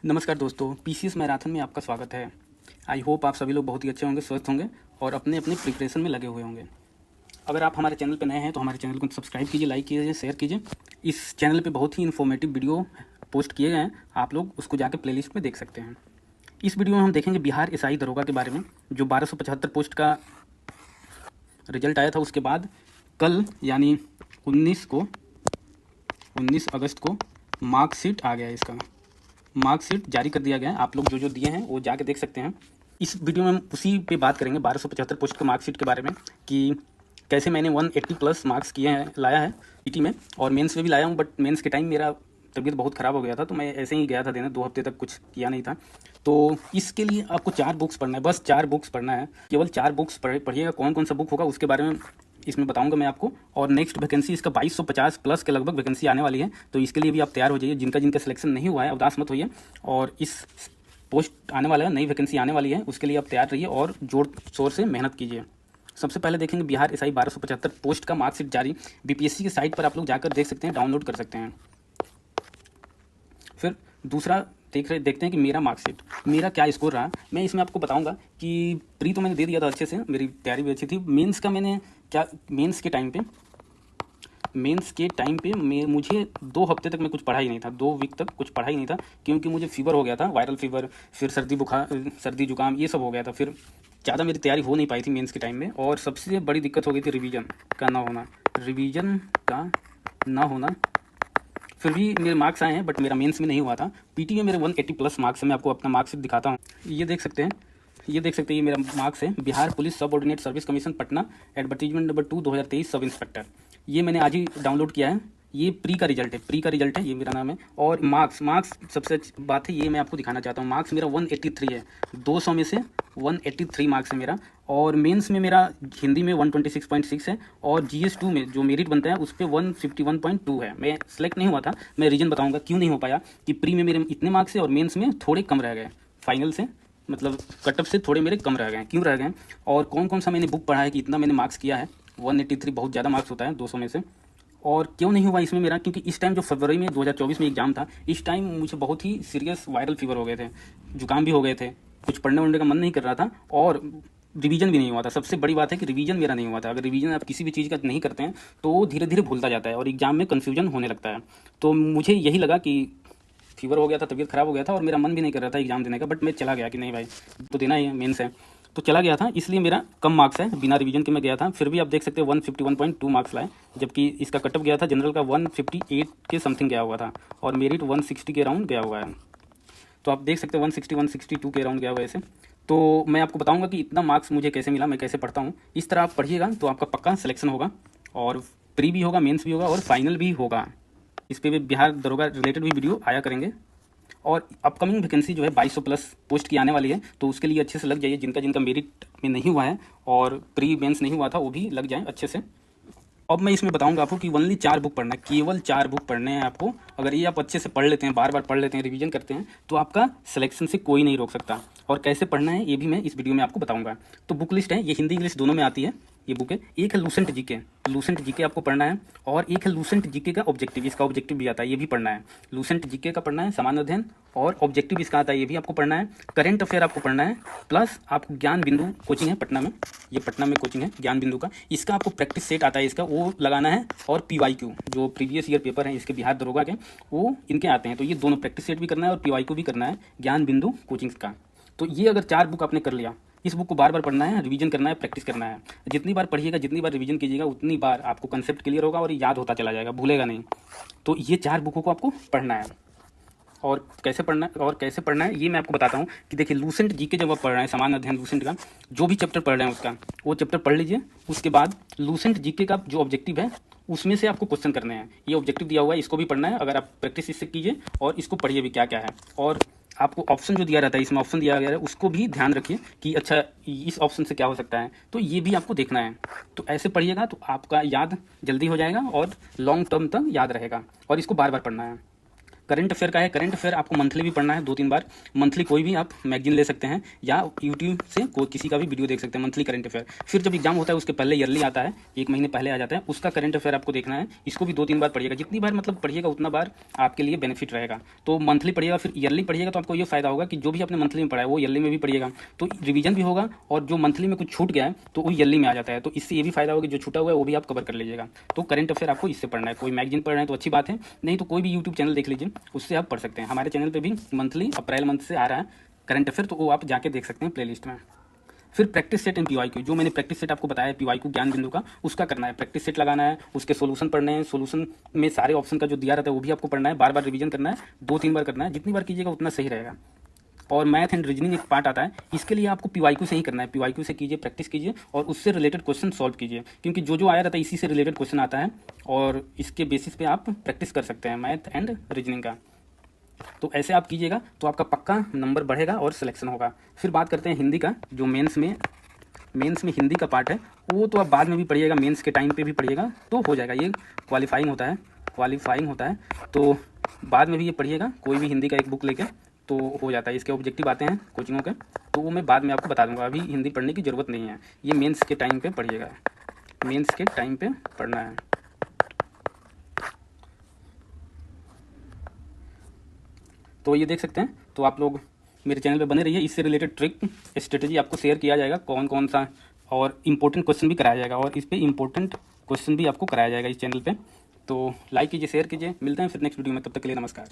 नमस्कार दोस्तों, PCS marathon में आपका स्वागत है। आई होप आप सभी लोग बहुत ही अच्छे होंगे, स्वस्थ होंगे और अपने अपने प्रिपरेशन में लगे हुए होंगे। अगर आप हमारे चैनल पर नए हैं तो हमारे चैनल को सब्सक्राइब कीजिए, लाइक कीजिए, शेयर कीजिए। इस चैनल पे बहुत ही इन्फॉर्मेटिव वीडियो पोस्ट किए गए हैं, आप लोग उसको जाकर प्लेलिस्ट में देख सकते हैं। इस वीडियो में हम देखेंगे बिहार एसआई दरोगा के बारे में, जो 1275 पोस्ट का रिजल्ट आया था। उसके बाद कल यानी 19 अगस्त को मार्कशीट आ गया। इसका मार्कशीट जारी कर दिया गया है। आप लोग जो जो दिए हैं वो जाके देख सकते हैं। इस वीडियो में हम उसी पे बात करेंगे 1275 पोस्ट के मार्कशीट के बारे में, कि कैसे मैंने 180 प्लस मार्क्स किए हैं, लाया है पीटी में, और मेंस में भी लाया हूँ। बट मेंस के टाइम मेरा तबीयत बहुत ख़राब हो गया था, तो मैं ऐसे ही गया था देने, 2 हफ्ते तक कुछ किया नहीं था। तो इसके लिए आपको 4 बुक्स पढ़ना है, बस 4 बुक्स पढ़ना है, केवल 4 बुक्स पढ़िएगा। कौन कौन सा बुक होगा उसके बारे में इसमें बताऊंगा मैं आपको। और नेक्स्ट वैकेंसी इसका 2250 प्लस के लगभग वैकेंसी आने वाली है, तो इसके लिए भी आप तैयार हो जाइए। जिनका जिनका सिलेक्शन नहीं हुआ है उदास मत होइए, और इस पोस्ट आने वाला है, नई वैकेंसी आने वाली है, उसके लिए आप तैयार रहिए और जोर शोर से मेहनत कीजिए। सबसे पहले देखेंगे बिहार एसआई 1275 पोस्ट का मार्कशीट जारी बीपीएससी की साइट पर आप लोग जाकर देख सकते हैं, डाउनलोड कर सकते हैं। फिर दूसरा देखते हैं कि मेरा मार्कशीट, मेरा क्या स्कोर रहा। मैं इसमें आपको बताऊंगा कि प्री तो मैंने दे दिया था अच्छे से, मेरी तैयारी भी अच्छी थी। मेंस का मैंने क्या, मेंस के टाइम पे मुझे 2 हफ्ते तक मैं कुछ पढ़ा ही नहीं था, 2 वीक तक कुछ पढ़ा ही नहीं था, क्योंकि मुझे फीवर हो गया था, वायरल फीवर, फिर सर्दी जुकाम ये सब हो गया था। फिर ज़्यादा मेरी तैयारी हो नहीं पाई थी मेंस के टाइम में। और सबसे बड़ी दिक्कत हो गई थी रिवीजन का ना होना। फिर भी मेरे मार्क्स आए हैं, बट मेरा मेंस में नहीं हुआ था। पीटी में मेरे 180 प्लस मार्क्स है। मैं आपको अपना मार्क्स दिखाता हूँ, ये देख सकते हैं ये मेरा मार्क्स है। बिहार पुलिस सब ordinate service commission Patna, advertisement number 2 2023 sub inspector. ये मैंने आज ही डाउनलोड किया है। ये प्री का रिजल्ट है, ये मेरा नाम है। और मार्क्स सबसे अच्छी बात है, ये मैं आपको दिखाना चाहता हूँ। मार्क्स मेरा 183 है, 200 में से 183 मार्क्स है मेरा। और मेंस में मेरा हिंदी में 126.6 है, और GS2 में जो मेरिट बनता है उस पर 151.2 है। मैं सेलेक्ट नहीं हुआ था, मैं रीजन बताऊंगा क्यों नहीं हो पाया, कि प्री में मेरे इतने मार्क्स है और मेंस में थोड़े कम रह गए, फाइनल से मतलब कटअप से थोड़े मेरे कम रह गए। क्यों रह गए, और कौन कौन सा मैंने बुक पढ़ा है कि इतना मैंने मार्क्स किया है। 183 बहुत ज़्यादा मार्क्स होता है 200 में से। और क्यों नहीं हुआ इसमें मेरा, क्योंकि इस टाइम जो फरवरी में 2024 में एग्जाम था, इस टाइम मुझे बहुत ही सीरियस वायरल फीवर हो गए थे, जुकाम भी हो गए थे, कुछ पढ़ने वढ़ने का मन नहीं कर रहा था, और रिवीजन भी नहीं हुआ था। सबसे बड़ी बात है कि रिवीजन मेरा नहीं हुआ था। अगर रिवीजन आप किसी भी चीज़ का नहीं करते हैं तो धीरे धीरे भूलता जाता है और एग्जाम में कन्फ्यूजन होने लगता है। तो मुझे यही लगा कि फीवर हो गया था, तबीयत ख़राब हो गया था, और मेरा मन भी नहीं कर रहा था एग्जाम देने का, बट मैं चला गया कि नहीं भाई तो देना ही है, मेंस है, तो चला गया था। इसलिए मेरा कम मार्क्स है, बिना रिवीजन के मैं गया था। फिर भी आप देख सकते हैं 151.2 मार्क्स लाए, जबकि इसका कटअप गया था जनरल का 158 के समथिंग गया हुआ था, और मेरिट 160 के अराउंड गया हुआ है। तो आप देख सकते हैं 162 के अराउंड गया हुआ है ऐसे। तो मैं आपको बताऊंगा कि इतना मार्क्स मुझे कैसे मिला, मैं कैसे पढ़ता हूँ। इस तरह आप पढ़िएगा तो आपका पक्का सिलेक्शन होगा, और प्री भी होगा, मेंस भी होगा, और फाइनल भी होगा। इस पर भी बिहार दरोगा रिलेटेड भी वीडियो आया करेंगे। और अपकमिंग वैकेंसी जो है 2200 प्लस पोस्ट की आने वाली है, तो उसके लिए अच्छे से लग जाइए। जिनका जिनका मेरिट में नहीं हुआ है और प्री मेंस नहीं हुआ था, वो भी लग जाए अच्छे से। अब मैं इसमें बताऊंगा आपको कि ओनली 4 बुक पढ़ना है, केवल 4 बुक पढ़ने हैं आपको। अगर ये आप अच्छे से पढ़ लेते हैं, बार बार पढ़ लेते हैं, रिवीजन करते हैं, तो आपका सिलेक्शन से कोई नहीं रोक सकता। और कैसे पढ़ना है ये भी मैं इस वीडियो में आपको बताऊंगा। तो बुक लिस्ट है, ये हिंदी इंग्लिश दोनों में आती है ये बुक है। एक है लूसेंट जीके आपको पढ़ना है, और एक है लूसेंट जीके का ऑब्जेक्टिव, इसका ऑब्जेक्टिव भी आता है, ये भी पढ़ना है। लूसेंट जीके का पढ़ना है, सामान्य अध्ययन, और ऑब्जेक्टिव इसका आता है, ये भी आपको पढ़ना है। करंट अफेयर आपको पढ़ना है, प्लस आपको ज्ञान बिंदु कोचिंग है पटना में, ये पटना में कोचिंग है ज्ञान बिंदु का, इसका आपको प्रैक्टिस सेट आता है, इसका वो लगाना है। और PYQ जो प्रीवियस ईयर पेपर हैं इसके बिहार दरोगा के, वो इनके आते हैं, तो ये दोनों प्रैक्टिस सेट भी करना है और PYQ भी करना है ज्ञान बिंदु कोचिंग का। तो ये अगर 4 बुक आपने कर लिया, इस बुक को बार बार पढ़ना है, रिवीजन करना है, प्रैक्टिस करना है। जितनी बार पढ़िएगा, जितनी बार रिवीजन कीजिएगा, उतनी बार आपको कंसेप्ट क्लियर होगा और याद होता चला जाएगा, भूलेगा नहीं। तो ये 4 बुकों को आपको पढ़ना है। और कैसे पढ़ना है ये मैं आपको बताता हूँ कि देखिए, लूसेंट जीके जब आप पढ़ रहे हैं, सामान्य अध्ययन लूसेंट का जो भी चैप्टर पढ़ रहे हैं उसका वो चैप्टर पढ़ लीजिए। उसके बाद लूसेंट जीके का जो ऑब्जेक्टिव है उसमें से आपको क्वेश्चन करने हैं। ये ऑब्जेक्टिव दिया हुआ है, इसको भी पढ़ना है। अगर आप प्रैक्टिस इससे कीजिए और इसको पढ़िए भी क्या क्या है। और आपको ऑप्शन जो दिया रहता है, इसमें ऑप्शन दिया गया है, उसको भी ध्यान रखिए कि अच्छा इस ऑप्शन से क्या हो सकता है, तो ये भी आपको देखना है। तो ऐसे पढ़िएगा तो आपका याद जल्दी हो जाएगा और लॉन्ग टर्म तक याद रहेगा, और इसको बार बार पढ़ना है। करंट अफेयर का है। करंट अफेयर आपको मंथली भी पढ़ना है 2-3 बार। मंथली कोई भी आप मैगजीन ले सकते हैं या यूट्यूब से कोई किसी का भी वीडियो देख सकते हैं, मंथली करंट अफेयर। फिर जब एग्जाम होता है उसके पहले ईयरली आता है, 1 महीने पहले आ जाता है, उसका करंट अफेयर आपको देखना है। इसको भी 2-3 बार पढ़िएगा, जितनी बार मतलब पढ़िएगा उतना बार आपके लिए बेनिफिट रहेगा। तो मंथली पढ़िएगा, फिर ईयरली पढ़िएगा, तो आपको ये फायदा होगा कि जो भी आपने मंथली में पढ़ा है वो ईयरली में भी पढ़िएगा, तो रिवीजन भी होगा, और जो मंथली में कुछ छूट गया है तो वो ईयरली में आ जाता है। तो इससे ये भी फायदा होगा कि जो छूटा हुआ है वो भी आप कवर कर लीजिएगा। तो करंट अफेयर आपको इससे पढ़ना है। कोई मैगजीन पढ़ रहे हैं तो अच्छी बात है, नहीं तो कोई भी यूट्यूब चैनल देख लीजिए, उससे आप पढ़ सकते हैं। हमारे चैनल पे भी मंथली अप्रैल मंथ से आ रहा है करंट अफेयर, तो वो आप जाके देख सकते हैं प्लेलिस्ट में। फिर प्रैक्टिस सेट एंड पीवाईक्यू, जो मैंने प्रैक्टिस सेट आपको बताया पीवाईक्यू ज्ञान बिंदु का, उसका करना है। प्रैक्टिस सेट लगाना है, उसके सोल्यूशन पढ़ने हैं, सोल्यूशन में सारे ऑप्शन का जो दिया रहता है वो भी आपको पढ़ना है, बार बार रिवीजन करना है, 2-3 बार करना है। जितनी बार कीजिएगा उतना सही रहेगा। और मैथ एंड रीजनिंग एक पार्ट आता है, इसके लिए आपको पीवाईक्यू से ही करना है। पीवाईक्यू से कीजिए, प्रैक्टिस कीजिए और उससे रिलेटेड क्वेश्चन सॉल्व कीजिए, क्योंकि जो जो आया रहता है इसी से रिलेटेड क्वेश्चन आता है, और इसके बेसिस पे आप प्रैक्टिस कर सकते हैं मैथ एंड रीजनिंग का। तो ऐसे आप कीजिएगा तो आपका पक्का नंबर बढ़ेगा और सिलेक्शन होगा। फिर बात करते हैं हिंदी का, जो मेंस में हिंदी का पार्ट है, वो तो आप बाद में भी पढ़िएगा, मेंस के टाइम पे भी पढ़िएगा तो हो जाएगा। ये क्वालिफाइंग होता है, तो बाद में भी ये पढ़िएगा, कोई भी हिंदी का एक बुक लेके तो हो जाता है। इसके ऑब्जेक्टिव आते हैं कोचिंगों के, तो वो मैं बाद में आपको बता दूंगा, अभी हिंदी पढ़ने की ज़रूरत नहीं है। ये मेंस के टाइम पे पढ़िएगा, मेंस के टाइम पे पढ़ना है। तो ये देख सकते हैं। तो आप लोग मेरे चैनल पे बने रहिए, इससे रिलेटेड ट्रिक स्ट्रेटेजी आपको शेयर किया जाएगा, कौन कौन सा, और इम्पोर्टेंट क्वेश्चन भी कराया जाएगा, और इस पे इम्पोर्टेंट क्वेश्चन भी आपको कराया जाएगा इस चैनल पे। तो लाइक कीजिए, शेयर कीजिए, मिलते हैं फिर नेक्स्ट वीडियो में, तब तक के लिए नमस्कार।